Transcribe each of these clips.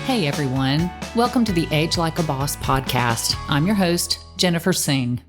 Hey everyone, welcome to the Age Like a Boss podcast. I'm your host, Jennifer Singh.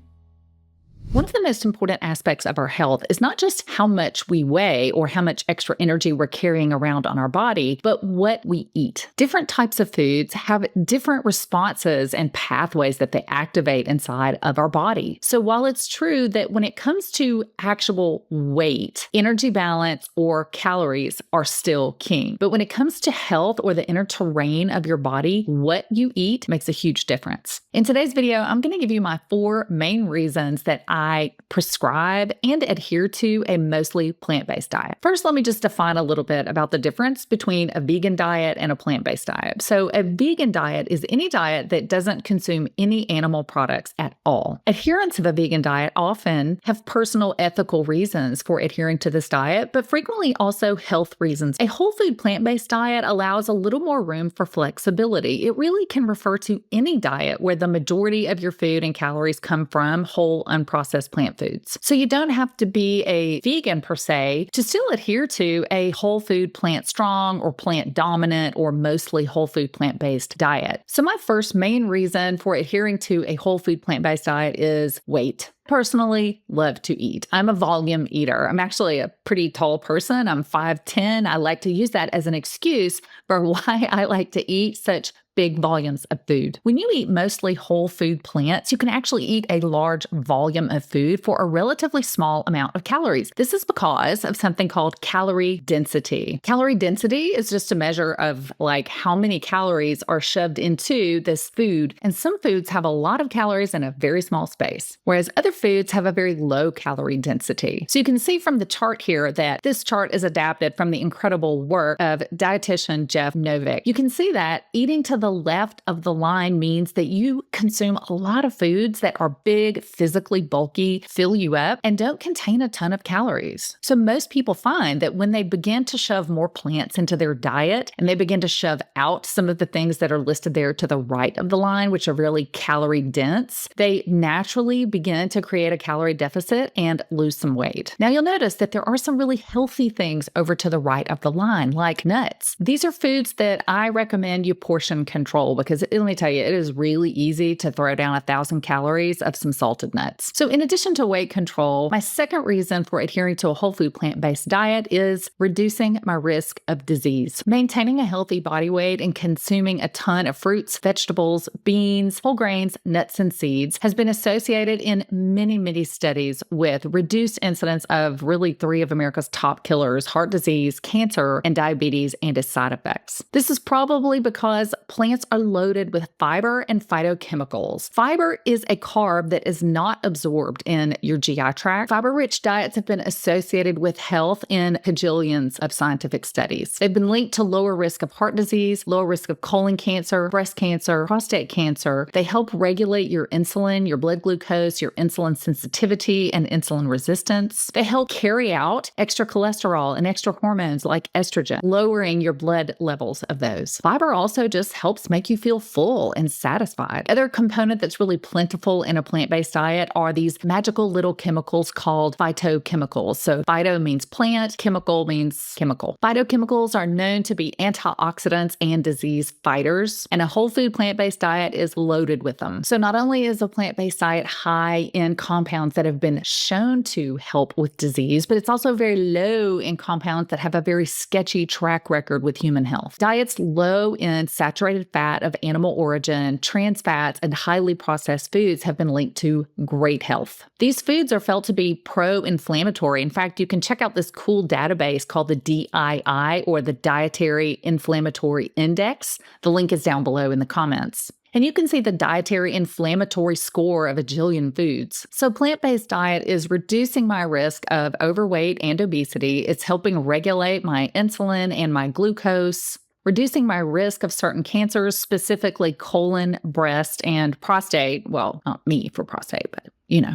One of the most important aspects of our health is not just how much we weigh or how much extra energy we're carrying around on our body, but what we eat. Different types of foods have different responses and pathways that they activate inside of our body. So while it's true that when it comes to actual weight, energy balance or calories are still king. But when it comes to health or the inner terrain of your body, what you eat makes a huge difference. In today's video, I'm going to give you my 4 main reasons that I prescribe and adhere to a mostly plant-based diet. First, let me just define a little bit about the difference between a vegan diet and a plant-based diet. So a vegan diet is any diet that doesn't consume any animal products at all. Adherents of a vegan diet often have personal ethical reasons for adhering to this diet, but frequently also health reasons. A whole food plant-based diet allows a little more room for flexibility. It really can refer to any diet where the majority of your food and calories come from whole, unprocessed plant foods. So you don't have to be a vegan per se to still adhere to a whole food plant strong or plant dominant or mostly whole food plant-based diet. So my first main reason for adhering to a whole food plant-based diet is weight. Personally, love to eat. I'm a volume eater. I'm actually a pretty tall person. I'm 5'10". I like to use that as an excuse for why I like to eat such big volumes of food. When you eat mostly whole food plants, you can actually eat a large volume of food for a relatively small amount of calories. This is because of something called calorie density. Calorie density is just a measure of how many calories are shoved into this food. And some foods have a lot of calories in a very small space, whereas other foods have a very low calorie density. So you can see from the chart here that this chart is adapted from the incredible work of dietitian Jeff Novick. You can see that eating to the left of the line means that you consume a lot of foods that are big, physically bulky, fill you up, and don't contain a ton of calories. So most people find that when they begin to shove more plants into their diet and they begin to shove out some of the things that are listed there to the right of the line, which are really calorie dense, they naturally begin to create a calorie deficit and lose some weight. Now you'll notice that there are some really healthy things over to the right of the line, like nuts. These are foods that I recommend you portion control because let me tell you, it is really easy to throw down 1,000 calories of some salted nuts. So in addition to weight control, my second reason for adhering to a whole food plant-based diet is reducing my risk of disease. Maintaining a healthy body weight and consuming a ton of fruits, vegetables, beans, whole grains, nuts, and seeds has been associated in many studies with reduced incidence of really 3 of America's top killers: heart disease, cancer, and diabetes and its side effects. This is probably because plants are loaded with fiber and phytochemicals. Fiber is a carb that is not absorbed in your GI tract. Fiber-rich diets have been associated with health in cajillions of scientific studies. They've been linked to lower risk of heart disease, lower risk of colon cancer, breast cancer, prostate cancer. They help regulate your insulin, your blood glucose, your insulin sensitivity, and insulin resistance. They help carry out extra cholesterol and extra hormones like estrogen, lowering your blood levels of those. Fiber also just helps make you feel full and satisfied. Other component that's really plentiful in a plant-based diet are these magical little chemicals called phytochemicals. So phyto means plant, chemical means chemical. Phytochemicals are known to be antioxidants and disease fighters, and a whole food plant-based diet is loaded with them. So not only is a plant-based diet high in compounds that have been shown to help with disease, but it's also very low in compounds that have a very sketchy track record with human health. Diets low in saturated fat of animal origin, trans fats, and highly processed foods have been linked to great health. These foods are felt to be pro-inflammatory. In fact, you can check out this cool database called the DII, or the Dietary Inflammatory Index. The link is down below in the comments. And you can see the dietary inflammatory score of a jillion foods. So plant-based diet is reducing my risk of overweight and obesity. It's helping regulate my insulin and my glucose, reducing my risk of certain cancers, specifically colon, breast, and prostate. Well, not me for prostate, but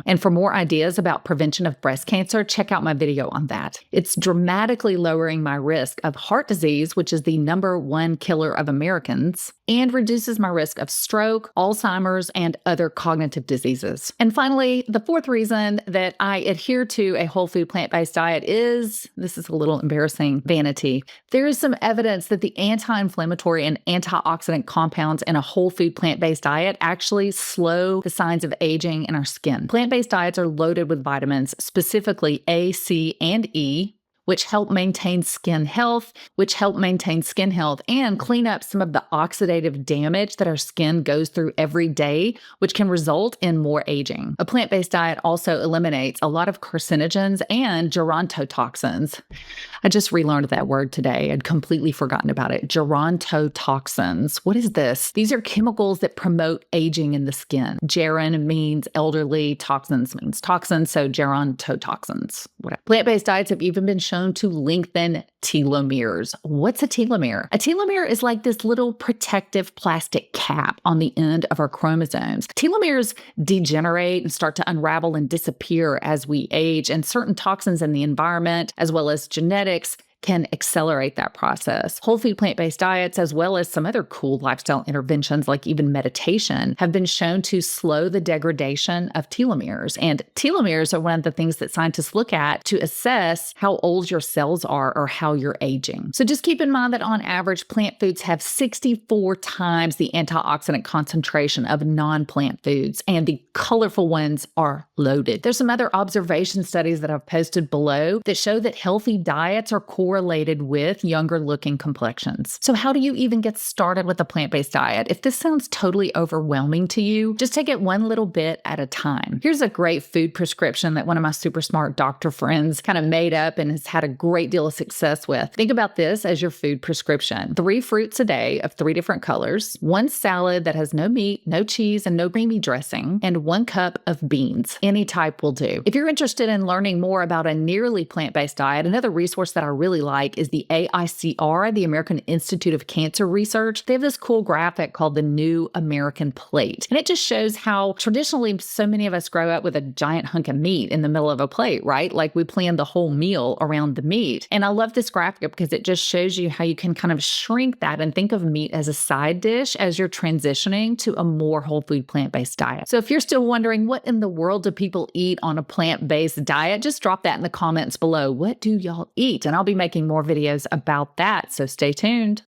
And for more ideas about prevention of breast cancer, check out my video on that. It's dramatically lowering my risk of heart disease, which is the #1 killer of Americans, and reduces my risk of stroke, Alzheimer's, and other cognitive diseases. And finally, the fourth reason that I adhere to a whole food plant-based diet is, this is a little embarrassing, vanity. There is some evidence that the anti-inflammatory and antioxidant compounds in a whole food plant-based diet actually slow the signs of aging in our skin. Plant-based diets are loaded with vitamins, specifically A, C, and E, which help maintain skin health, and clean up some of the oxidative damage that our skin goes through every day, which can result in more aging. A plant-based diet also eliminates a lot of carcinogens and gerontotoxins. I just relearned that word today. I'd completely forgotten about it. Gerontotoxins. What is this? These are chemicals that promote aging in the skin. Geron means elderly, toxins means toxins, so gerontotoxins. Whatever. Plant-based diets have even been shown to lengthen telomeres. What's a telomere? A telomere is like this little protective plastic cap on the end of our chromosomes. Telomeres degenerate and start to unravel and disappear as we age, and certain toxins in the environment, as well as genetics, can accelerate that process. Whole food plant-based diets, as well as some other cool lifestyle interventions like even meditation, have been shown to slow the degradation of telomeres. And telomeres are one of the things that scientists look at to assess how old your cells are or how you're aging. So just keep in mind that on average, plant foods have 64 times the antioxidant concentration of non-plant foods, and the colorful ones are loaded. There's some other observation studies that I've posted below that show that healthy diets are correlated with younger looking complexions. So how do you even get started with a plant-based diet? If this sounds totally overwhelming to you, just take it one little bit at a time. Here's a great food prescription that one of my super smart doctor friends kind of made up and has had a great deal of success with. Think about this as your food prescription. 3 fruits a day of 3 different colors, 1 salad that has no meat, no cheese, and no creamy dressing, and 1 cup of beans. Any type will do. If you're interested in learning more about a nearly plant-based diet, another resource that I really like is the AICR, the American Institute of Cancer Research. They have this cool graphic called the New American Plate. And it just shows how traditionally so many of us grow up with a giant hunk of meat in the middle of a plate, right? Like we plan the whole meal around the meat. And I love this graphic because it just shows you how you can kind of shrink that and think of meat as a side dish as you're transitioning to a more whole food plant-based diet. So if you're still wondering what in the world do people eat on a plant-based diet, just drop that in the comments below. What do y'all eat? And I'll be making more videos about that, so stay tuned.